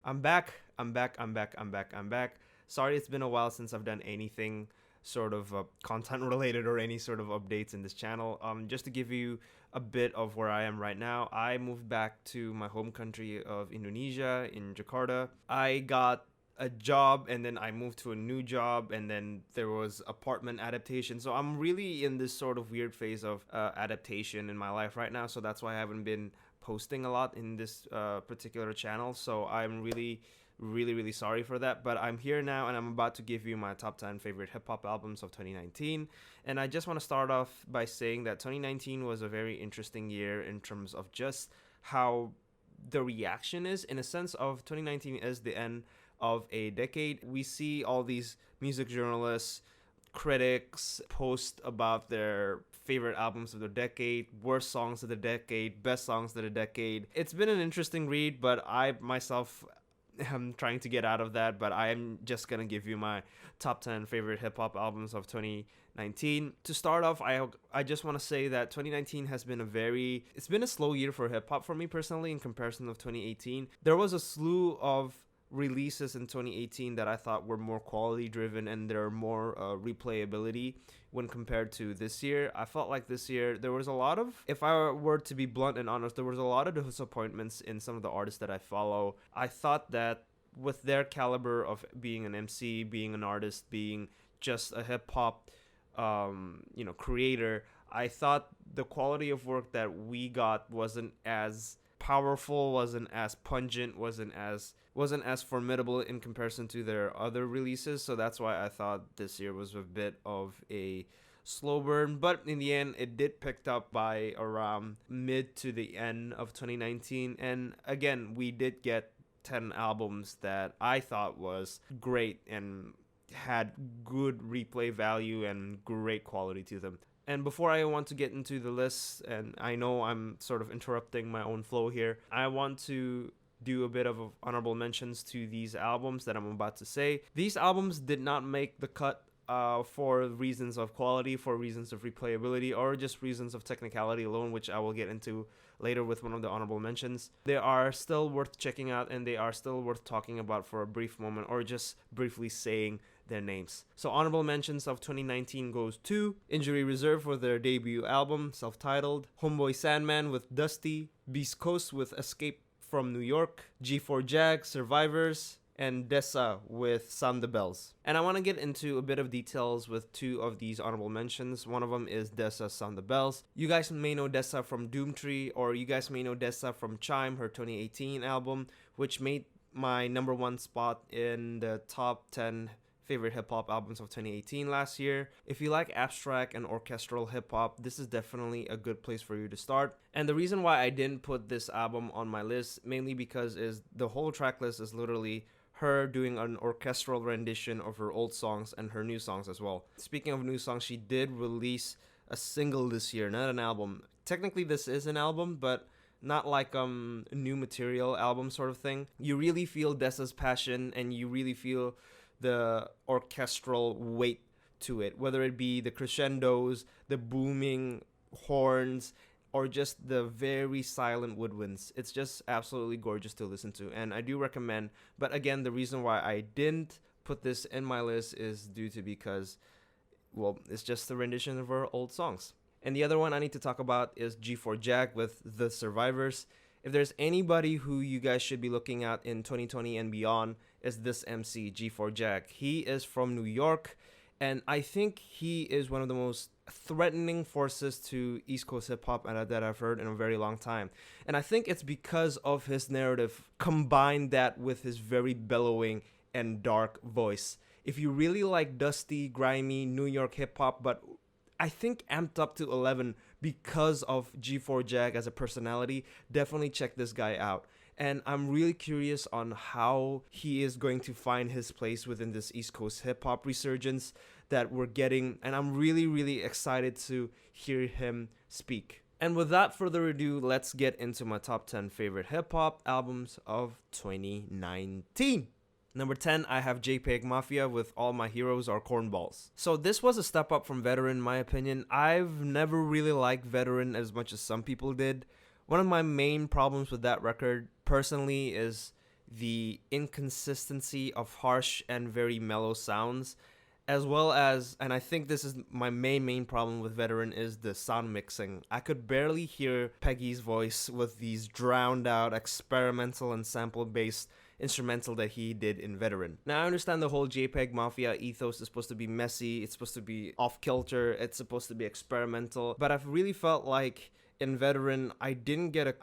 I'm back. I'm back. Sorry, it's been a while since I've done anything sort of content related or any sort of updates in this channel. Just to give you a bit of where I am right now, I moved back to my home country of Indonesia in Jakarta. I got a job and then I moved to a new job and then there was apartment adaptation. So I'm really in this sort of weird phase of adaptation in my life right now. So that's why I haven't been posting a lot in this particular channel. So I'm really sorry for that, but I'm here now and I'm about to give you my top 10 favorite hip hop albums of 2019. And I just want to start off by saying that 2019 was a very interesting year in terms of just how the reaction is, in a sense of 2019 is the end of a decade. We see all these music journalists, critics post about their favorite albums of the decade, worst songs of the decade, best songs of the decade. It's been an interesting read, but I myself am trying to get out of that. But I am just gonna give you my top 10 favorite hip hop albums of 2019. To start off, I just want to say that 2019 has been it's been a slow year for hip hop for me personally in comparison of 2018. There was a slew of releases in 2018 that I thought were more quality driven and there are more replayability when compared to this year. I felt like this year there was a lot of, if I were to be blunt and honest, there was a lot of disappointments in some of the artists that I follow. I thought that with their caliber of being an MC, being an artist, being just a hip hop creator, I thought the quality of work that we got wasn't as powerful, wasn't as pungent, wasn't as formidable in comparison to their other releases. So that's why I thought this year was a bit of a slow burn, but in the end it did pick up by around mid to the end of 2019. And again, we did get 10 albums that I thought was great and had good replay value and great quality to them. And before I want to get into the list, and I know I'm sort of interrupting my own flow here, I want to do a bit of honorable mentions to these albums that I'm about to say. These albums did not make the cut for reasons of quality, for reasons of replayability, or just reasons of technicality alone, which I will get into later with one of the honorable mentions. They are still worth checking out and they are still worth talking about for a brief moment or just briefly saying their names. So honorable mentions of 2019 goes to Injury Reserve for their debut album, self-titled, Homeboy Sandman with Dusty, Beast Coast with Escape from New York, G4 Jag, Survivors, and Dessa with Sound the Bells. And I want to get into a bit of details with two of these honorable mentions. One of them is Dessa Sound the Bells. You guys may know Dessa from Doomtree, or you guys may know Dessa from Chime, her 2018 album, which made my number one spot in the top 10 favorite hip-hop albums of 2018 last year. If you like abstract and orchestral hip-hop, this is definitely a good place for you to start. And the reason why I didn't put this album on my list, mainly because is the whole track list is literally her doing an orchestral rendition of her old songs and her new songs as well. Speaking of new songs, she did release a single this year, not an album. Technically this is an album, but not like new material album sort of thing. You really feel Dessa's passion and you really feel the orchestral weight to it, whether it be the crescendos, the booming horns, or just the very silent woodwinds. It's just absolutely gorgeous to listen to, and I do recommend. But again, the reason why I didn't put this in my list is due to because, well, it's just the rendition of her old songs. And the other one I need to talk about is G4 Jag with The Survivors. If there's anybody who you guys should be looking at in 2020 and beyond, is this MC, G4 Jag. He is from New York, and I think he is one of the most threatening forces to East Coast hip-hop that I've heard in a very long time. And I think it's because of his narrative, combine that with his very bellowing and dark voice. If you really like dusty, grimy New York hip-hop, but I think amped up to 11 because of G4 Jag as a personality, definitely check this guy out. And I'm really curious on how he is going to find his place within this East Coast hip-hop resurgence that we're getting. And I'm really excited to hear him speak. And without further ado, let's get into my top 10 favorite hip-hop albums of 2019. Number 10, I have JPEG Mafia with All My Heroes Are Cornballs. So this was a step up from Veteran in my opinion. I've never really liked Veteran as much as some people did. One of my main problems with that record personally is the inconsistency of harsh and very mellow sounds, as well as, and I think this is my main problem with Veteran, is the sound mixing. I could barely hear Peggy's voice with these drowned out experimental and sample based instrumental that he did in Veteran. Now I understand the whole JPEG Mafia ethos is supposed to be messy, it's supposed to be off kilter, it's supposed to be experimental, but I've really felt like in Veteran I didn't get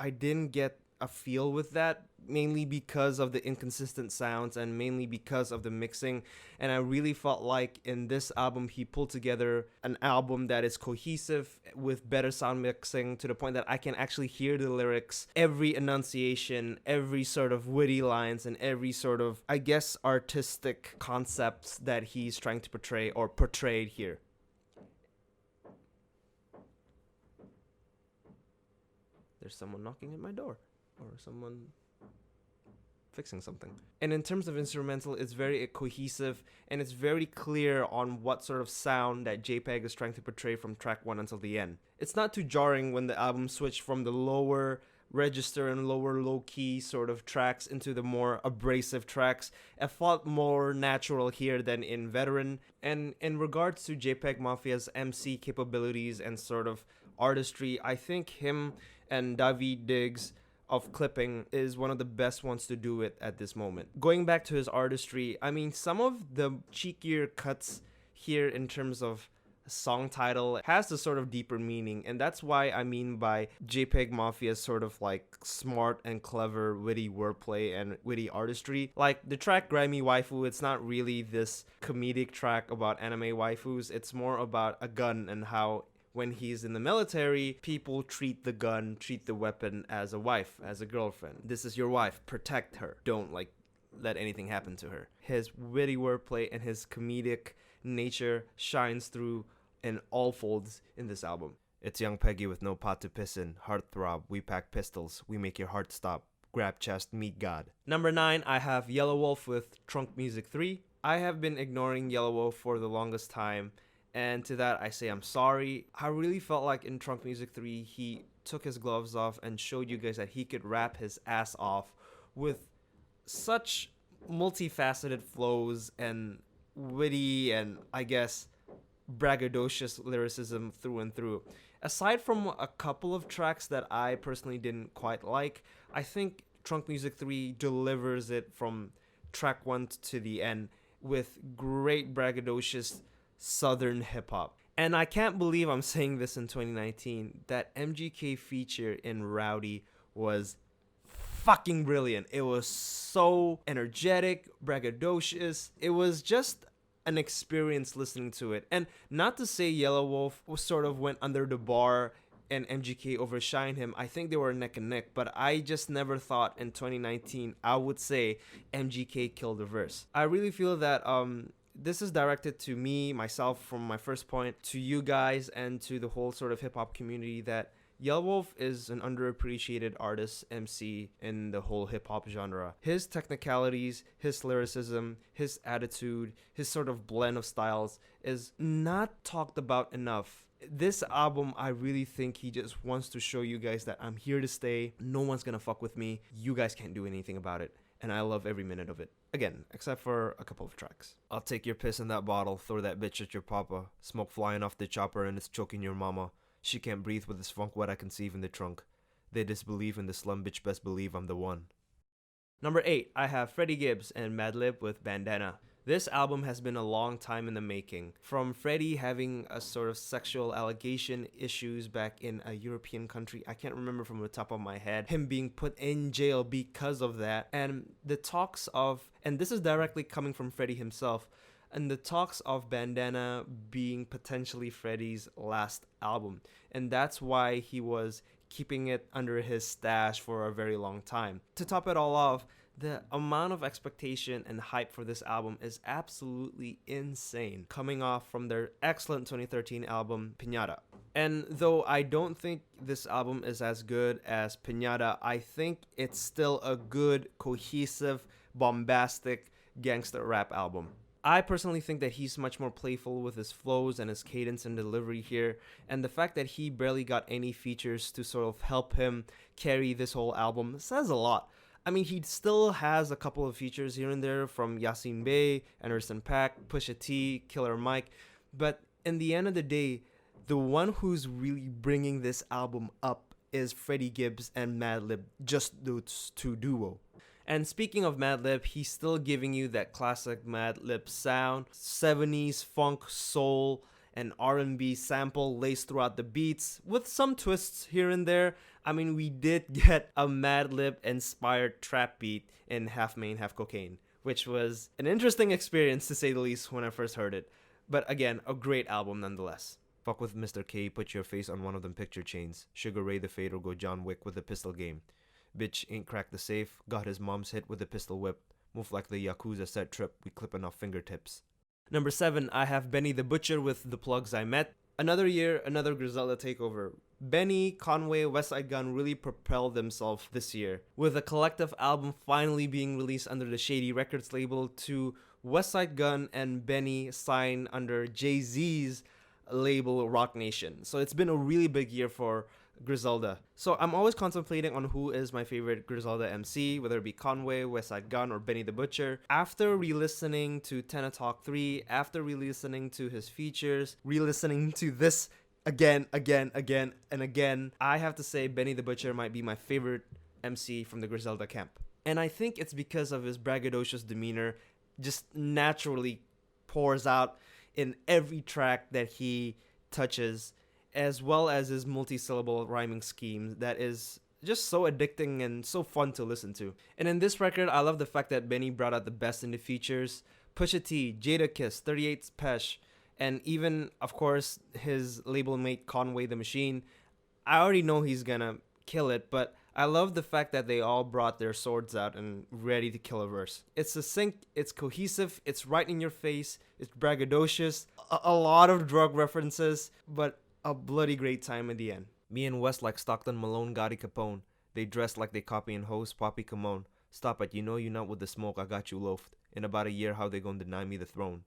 a feel with that, mainly because of the inconsistent sounds and mainly because of the mixing. And I really felt like in this album he pulled together an album that is cohesive with better sound mixing, to the point that I can actually hear the lyrics, every enunciation, every sort of witty lines, and every sort of, I guess, artistic concepts that he's trying to portray or portrayed here. There's someone knocking at my door, or someone fixing something. And in terms of instrumental, it's very cohesive and it's very clear on what sort of sound that JPEG is trying to portray from track 1 until the end. It's not too jarring when the album switched from the lower register and lower low key sort of tracks into the more abrasive tracks. It felt more natural here than in Veteran. And in regards to JPEG Mafia's MC capabilities and sort of artistry, I think him and David Diggs of Clipping is one of the best ones to do it at this moment. Going back to his artistry, I mean, some of the cheekier cuts here in terms of song title has a sort of deeper meaning, and that's why I mean by JPEG Mafia's sort of like smart and clever witty wordplay and witty artistry. Like the track Grimy Waifu, it's not really this comedic track about anime waifus, it's more about a gun and how when he's in the military, people treat the gun, treat the weapon as a wife, as a girlfriend. This is your wife, protect her. Don't like let anything happen to her. His witty wordplay and his comedic nature shines through in all folds in this album. It's young Peggy with no pot to piss in, heartthrob, we pack pistols, we make your heart stop, grab chest, meet God. Number 9, I have Yellow Wolf with Trunk Music 3. I have been ignoring Yellow Wolf for the longest time, and to that I say I'm sorry. I really felt like in Trunk Music 3 he took his gloves off and showed you guys that he could rap his ass off with such multifaceted flows and witty and, I guess, braggadocious lyricism through and through. Aside from a couple of tracks that I personally didn't quite like, I think Trunk Music 3 delivers it from track 1 to the end with great braggadocious southern hip-hop. And I can't believe I'm saying this in 2019, that MGK feature in Rowdy was fucking brilliant. It was so energetic, braggadocious. It was just an experience listening to it. And not to say Yellow Wolf was sort of went under the bar and MGK overshined him. I think they were neck and neck, but I just never thought in 2019 I would say MGK killed the verse. I really feel that this is directed to me, myself, from my first point, to you guys, and to the whole sort of hip-hop community, that Yellow Wolf is an underappreciated artist, MC, in the whole hip-hop genre. His technicalities, his lyricism, his attitude, his sort of blend of styles is not talked about enough. This album, I really think he just wants to show you guys that I'm here to stay. No one's gonna fuck with me. You guys can't do anything about it. And I love every minute of it. Again, except for a couple of tracks. I'll take your piss in that bottle, throw that bitch at your papa. Smoke flying off the chopper and it's choking your mama. She can't breathe with this funk what I conceive in the trunk. They disbelieve in the slum bitch, best believe I'm the one. Number 8, I have Freddie Gibbs and Madlib with Bandana. This album has been a long time in the making. From Freddie having a sort of sexual allegation issues back in a European country, I can't remember from the top of my head, him being put in jail because of that, and the talks of, and this is directly coming from Freddie himself, and the talks of Bandana being potentially Freddie's last album. And that's why he was keeping it under his stash for a very long time. To top it all off, the amount of expectation and hype for this album is absolutely insane, coming off from their excellent 2013 album, Piñata. And though I don't think this album is as good as Piñata, I think it's still a good, cohesive, bombastic gangster rap album. I personally think that he's much more playful with his flows and his cadence and delivery here, and the fact that he barely got any features to sort of help him carry this whole album says a lot. I mean, he still has a couple of features here and there from Yasin Bey, Anderson .Paak, Pusha T, Killer Mike, but in the end of the day, the one who's really bringing this album up is Freddie Gibbs and Madlib, just those two duo. And speaking of Madlib, he's still giving you that classic Madlib sound, 70s funk, soul, and R&B sample laced throughout the beats, with some twists here and there. I mean, we did get a Madlib inspired trap beat in Half Main, Half Cocaine, which was an interesting experience to say the least when I first heard it. But again, a great album nonetheless. Fuck with Mr. K, put your face on one of them picture chains. Sugar Ray the Fade or go John Wick with the pistol game. Bitch ain't cracked the safe, got his mom's hit with a pistol whip. Move like the Yakuza set trip, we clipping off fingertips. Number 7, I have Benny the Butcher with The Plugs I Met. Another year, another Griselda takeover. Benny, Conway, Westside Gun really propelled themselves this year, with a collective album finally being released under the Shady Records label to Westside Gun and Benny sign under Jay-Z's label Rock Nation. So it's been a really big year for Griselda. So I'm always contemplating on who is my favorite Griselda MC, whether it be Conway, Westside Gun, or Benny the Butcher. After re-listening to Tenna Talk 3, after re-listening to his features, re-listening to this again, and again, I have to say Benny the Butcher might be my favorite MC from the Griselda camp. And I think it's because of his braggadocious demeanor, just naturally pours out in every track that he touches, as well as his multi-syllable rhyming scheme that is just so addicting and so fun to listen to. And in this record, I love the fact that Benny brought out the best in the features. Pusha T, Jadakiss, 38 Pesh, and even, of course, his label mate Conway the Machine. I already know he's gonna kill it, but I love the fact that they all brought their swords out and ready to kill a verse. It's succinct, it's cohesive, it's right in your face, it's braggadocious, a lot of drug references, but a bloody great time in the end. Me and West like Stockton Malone, Gotti Capone. They dress like they copying hoes, Poppy Camone. Stop it, you know you not with the smoke, I got you loafed. In about a year, how they gonna deny me the throne?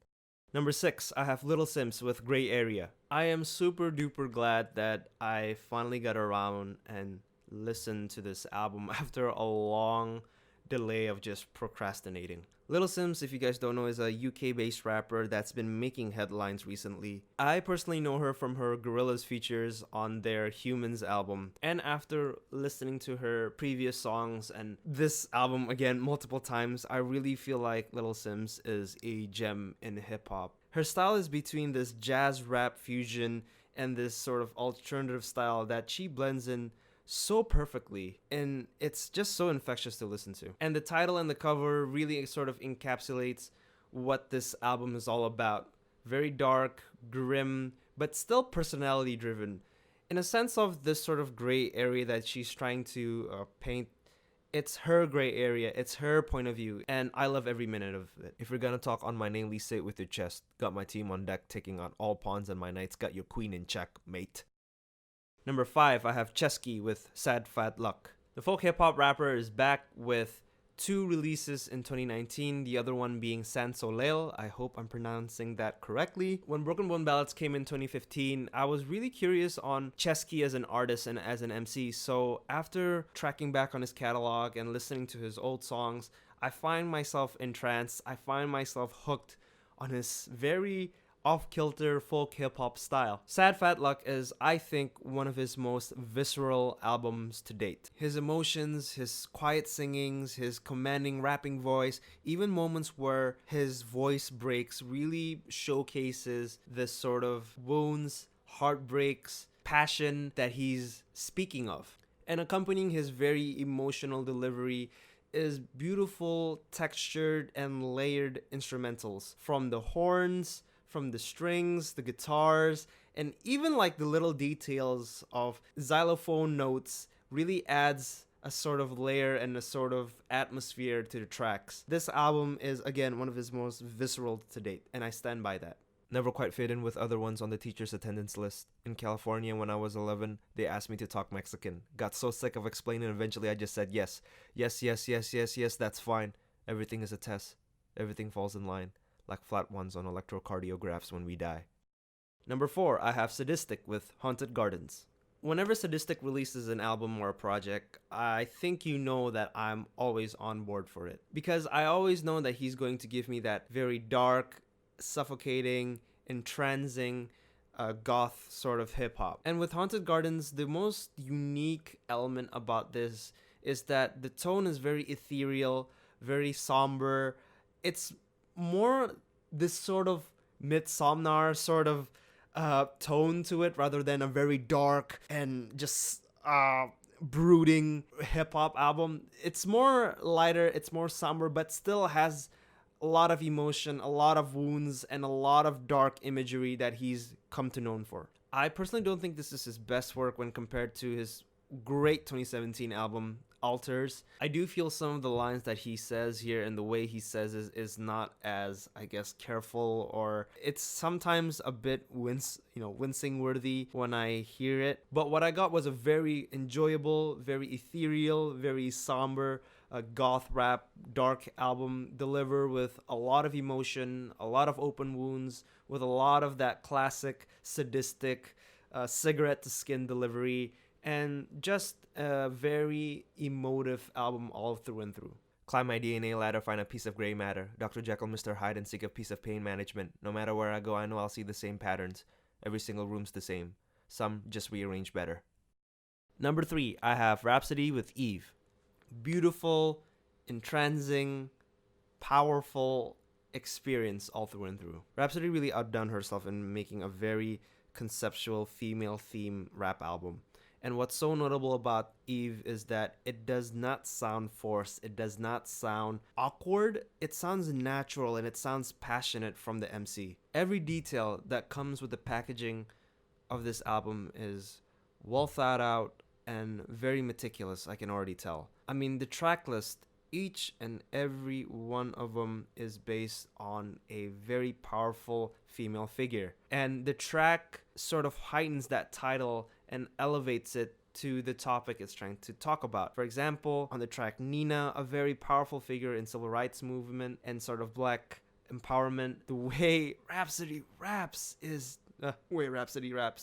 Number 6, I have Little Sims with Gray Area. I am super duper glad that I finally got around and listened to this album after a long delay of just procrastinating. Little Sims, if you guys don't know, is a UK-based rapper that's been making headlines recently. I personally know her from her Gorillaz features on their Humans album, and after listening to her previous songs and this album again multiple times, I really feel like Little Sims is a gem in hip-hop. Her style is between this jazz rap fusion and this sort of alternative style that she blends in so perfectly, and it's just so infectious to listen to. And the title and the cover really sort of encapsulates what this album is all about. Very dark, grim, but still personality driven. In a sense of this sort of gray area that she's trying to paint, it's her gray area, it's her point of view, and I love every minute of it. If you're gonna talk on my namely, say it with your chest. Got my team on deck, taking on all pawns, and my knights got your queen in check, mate. Number 5, I have Chesky with Sad Fat Luck. The folk hip-hop rapper is back with 2 releases in 2019, the other one being San Soleil. I hope I'm pronouncing that correctly. When Broken Bone Ballads came in 2015, I was really curious on Chesky as an artist and as an MC, so after tracking back on his catalog and listening to his old songs, I find myself entranced, I find myself hooked on his very off-kilter folk hip-hop style. Sad Fat Luck is, I think, one of his most visceral albums to date. His emotions, his quiet singings, his commanding rapping voice, even moments where his voice breaks really showcases this sort of wounds, heartbreaks, passion that he's speaking of. And accompanying his very emotional delivery is beautiful, textured, and layered instrumentals. From the horns, from the strings, the guitars, and even like the little details of xylophone notes really adds a sort of layer and a sort of atmosphere to the tracks. This album is, again, one of his most visceral to date, and I stand by that. Never quite fit in with other ones on the teacher's attendance list. In California, when I was 11, they asked me to talk Mexican. Got so sick of explaining, eventually I just said yes. Yes, that's fine. Everything is a test. Everything falls in line, like flat ones on electrocardiographs when we die. Number 4, I have Sadistic with Haunted Gardens. Whenever Sadistic releases an album or a project, I think you know that I'm always on board for it. Because I always know that he's going to give me that very dark, suffocating, entrancing, goth sort of hip hop. And with Haunted Gardens, the most unique element about this is that the tone is very ethereal, very somber. It's more this sort of Midsommar sort of tone to it rather than a very dark and just brooding hip hop album. It's more lighter, it's more somber, but still has a lot of emotion, a lot of wounds, and a lot of dark imagery that he's come to known for. I personally don't think this is his best work when compared to his great 2017 album Alters. I do feel some of the lines that he says here and the way he says is not as, I guess, careful, or it's sometimes a bit wincing worthy when I hear it. But what I got was a very enjoyable, very ethereal, very somber goth rap dark album delivered with a lot of emotion, a lot of open wounds, with a lot of that classic sadistic cigarette to skin delivery, and just a very emotive album all through and through. Climb my DNA ladder, find a piece of gray matter. Dr. Jekyll, Mr. Hyde, and seek a piece of pain management. No matter where I go, I know I'll see the same patterns. Every single room's the same. Some just rearranged better. Number 3, I have Rhapsody with Eve. Beautiful, entrancing, powerful experience all through and through. Rhapsody really outdone herself in making a very conceptual female theme rap album. And what's so notable about Eve is that it does not sound forced. It does not sound awkward. It sounds natural and it sounds passionate from the MC. Every detail that comes with the packaging of this album is well thought out and very meticulous, I can already tell. I mean, the track list, each and every one of them is based on a very powerful female figure. And the track sort of heightens that title and elevates it to the topic it's trying to talk about. For example, on the track Nina, a very powerful figure in civil rights movement and sort of black empowerment. The way Rhapsody raps is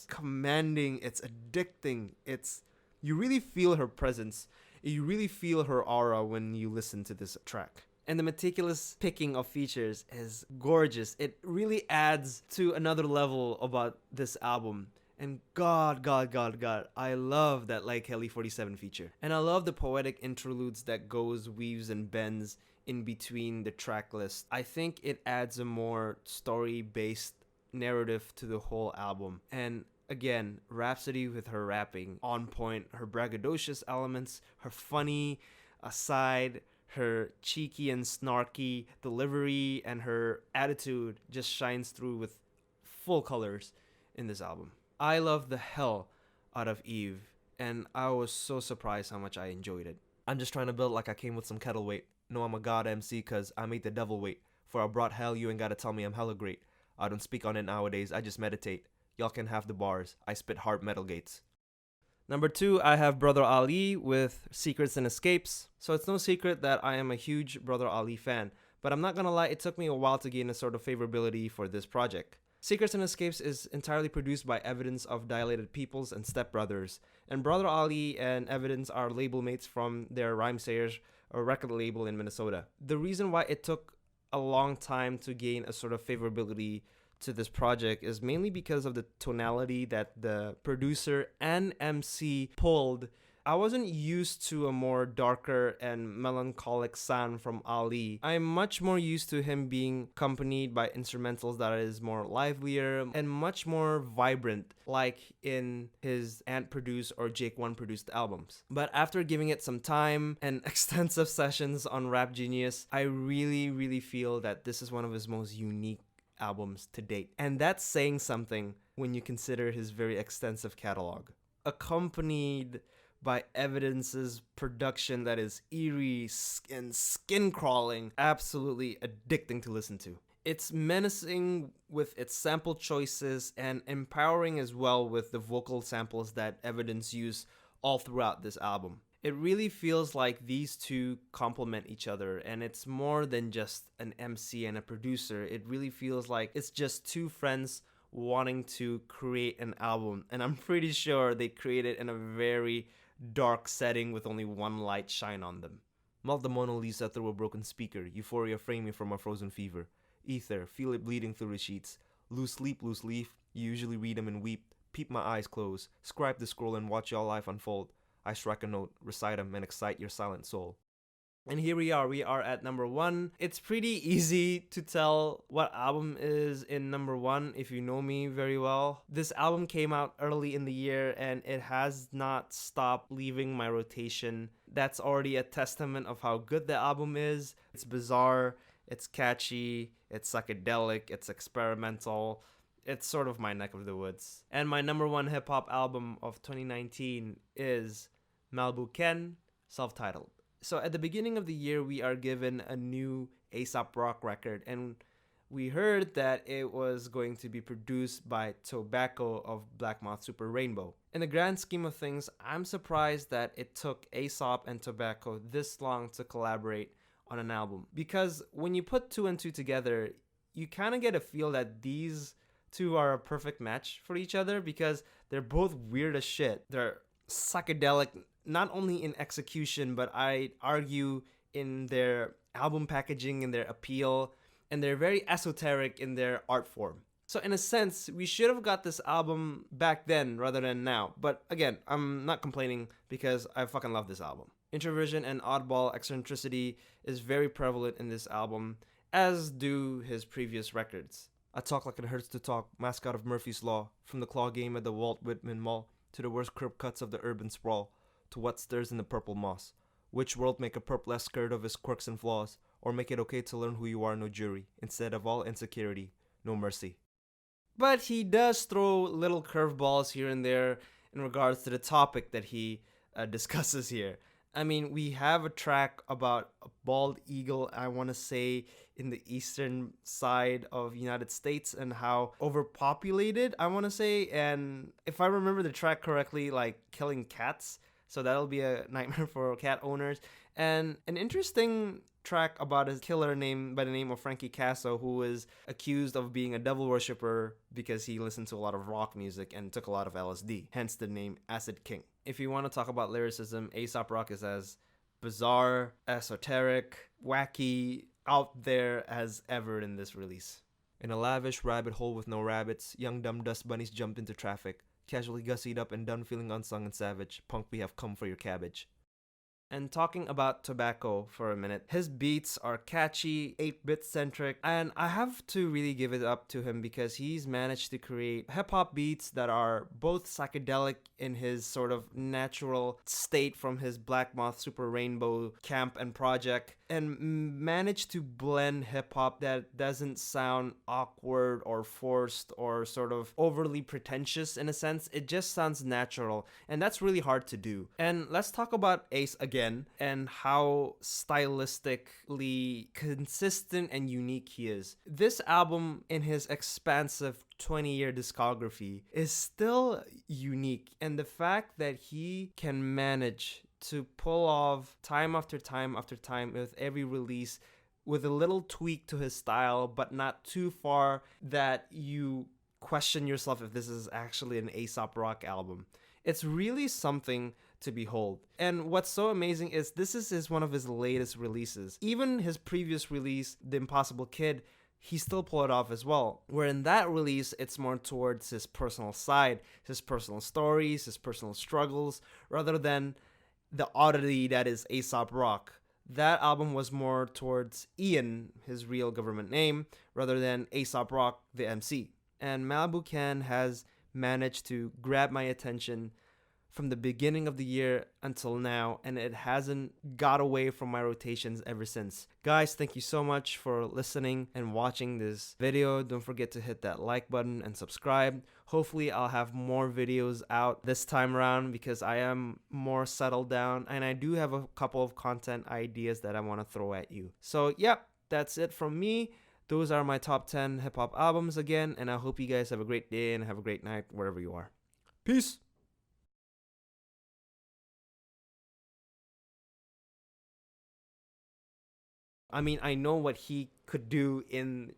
commanding, it's addicting, you really feel her presence. You really feel her aura when you listen to this track. And the meticulous picking of features is gorgeous. It really adds to another level about this album. And God, I love that Like Kelly 47 feature. And I love the poetic interludes that goes, weaves, and bends in between the track list. I think it adds a more story-based narrative to the whole album. And again, Rhapsody with her rapping on point, her braggadocious elements, her funny aside, her cheeky and snarky delivery, and her attitude just shines through with full colors in this album. I love the hell out of Eve, and I was so surprised how much I enjoyed it. I'm just trying to build like I came with some kettle weight. No, I'm a god MC cause I made the devil wait. For I brought hell, you ain't gotta tell me I'm hella great. I don't speak on it nowadays, I just meditate. Y'all can have the bars, I spit hard metal gates. Number 2, I have Brother Ali with Secrets and Escapes. So it's no secret that I am a huge Brother Ali fan, but I'm not gonna lie, it took me a while to gain a sort of favorability for this project. Secrets and Escapes is entirely produced by Evidence of Dilated Peoples and Step Brothers, and Brother Ali and Evidence are label mates from their Rhymesayers, a record label in Minnesota. The reason why it took a long time to gain a sort of favorability to this project is mainly because of the tonality that the producer and MC pulled. I wasn't used to a more darker and melancholic sound from Ali. I'm much more used to him being accompanied by instrumentals that is more livelier and much more vibrant, like in his Ant produced or Jake One produced albums. But after giving it some time and extensive sessions on Rap Genius, I really feel that this is one of his most unique albums to date. And that's saying something when you consider his very extensive catalog. Accompanied by Evidence's production that is eerie and skin-crawling, absolutely addicting to listen to. It's menacing with its sample choices and empowering as well with the vocal samples that Evidence use all throughout this album. It really feels like these two complement each other, and it's more than just an MC and a producer. It really feels like it's just two friends wanting to create an album, and I'm pretty sure they created in a very dark setting with only one light shine on them. Melt the Mona Lisa through a broken speaker, euphoria framing from a frozen fever. Ether, feel it bleeding through the sheets. Lose sleep, loose leaf, you usually read them and weep. Peep my eyes close, scribe the scroll and watch your life unfold. I strike a note, recite them and excite your silent soul. And here we are at number 1. It's pretty easy to tell what album is in number 1 if you know me very well. This album came out early in the year and it has not stopped leaving my rotation. That's already a testament of how good the album is. It's bizarre, it's catchy, it's psychedelic, it's experimental. It's sort of my neck of the woods. And my number 1 hip hop album of 2019 is Malibu Ken, self-titled. So at the beginning of the year, we are given a new A$AP Rock record, and we heard that it was going to be produced by Tobacco of Black Moth Super Rainbow. In the grand scheme of things, I'm surprised that it took A$AP and Tobacco this long to collaborate on an album. Because when you put 2 and 2 together, you kind of get a feel that these two are a perfect match for each other because they're both weird as shit. They're psychedelic, not only in execution, but I argue in their album packaging and their appeal, and they're very esoteric in their art form. So in a sense, we should have got this album back then rather than now. But again, I'm not complaining because I fucking love this album. Introversion and oddball eccentricity is very prevalent in this album, as do his previous records. I talk like it hurts to talk, mascot of Murphy's Law, from the claw game at the Walt Whitman Mall to the worst curb cuts of the urban sprawl, to what stirs in the purple moss. Which world make a purple skirt of his quirks and flaws, or make it okay to learn who you are, no jury, instead of all insecurity, no mercy. But he does throw little curveballs here and there in regards to the topic that he discusses here. I mean, we have a track about a bald eagle, I want to say, in the eastern side of United States and how overpopulated, I want to say. And if I remember the track correctly, like killing cats. So that'll be a nightmare for cat owners. And an interesting track about a killer named by the name of Frankie Casso, who is accused of being a devil worshiper because he listened to a lot of rock music and took a lot of LSD, hence the name Acid King. If you want to talk about lyricism, A$AP Rock is as bizarre, esoteric, wacky, out there as ever in this release. In a lavish rabbit hole with no rabbits, young dumb dust bunnies jumped into traffic, casually gussied up and done feeling unsung and savage. Punk, we have come for your cabbage. And talking about Tobacco for a minute, his beats are catchy, 8-bit centric, and I have to really give it up to him because he's managed to create hip-hop beats that are both psychedelic in his sort of natural state from his Black Moth Super Rainbow camp and project, and managed to blend hip-hop that doesn't sound awkward or forced or sort of overly pretentious in a sense. It just sounds natural, and that's really hard to do. And let's talk about Ace again and how stylistically consistent and unique he is. This album, in his expansive 20-year discography, is still unique, and the fact that he can manage to pull off time after time after time with every release with a little tweak to his style, but not too far that you question yourself if this is actually an A$AP Rock album. It's really something to behold. And what's so amazing is this is one of his latest releases. Even his previous release, The Impossible Kid, he still pulled it off as well. Where in that release, it's more towards his personal side, his personal stories, his personal struggles, rather than the oddity that is A$AP Rock. That album was more towards Ian, his real government name, rather than A$AP Rock, the MC. And Malibu Ken has managed to grab my attention from the beginning of the year until now, and it hasn't got away from my rotations ever since. Guys, thank you so much for listening and watching this video. Don't forget to hit that like button and subscribe. Hopefully I'll have more videos out this time around because I am more settled down and I do have a couple of content ideas that I want to throw at you. So yep, that's it from me. Those are my top 10 hip-hop albums again, and I hope you guys have a great day and have a great night wherever you are. Peace! I mean, I know what he could do in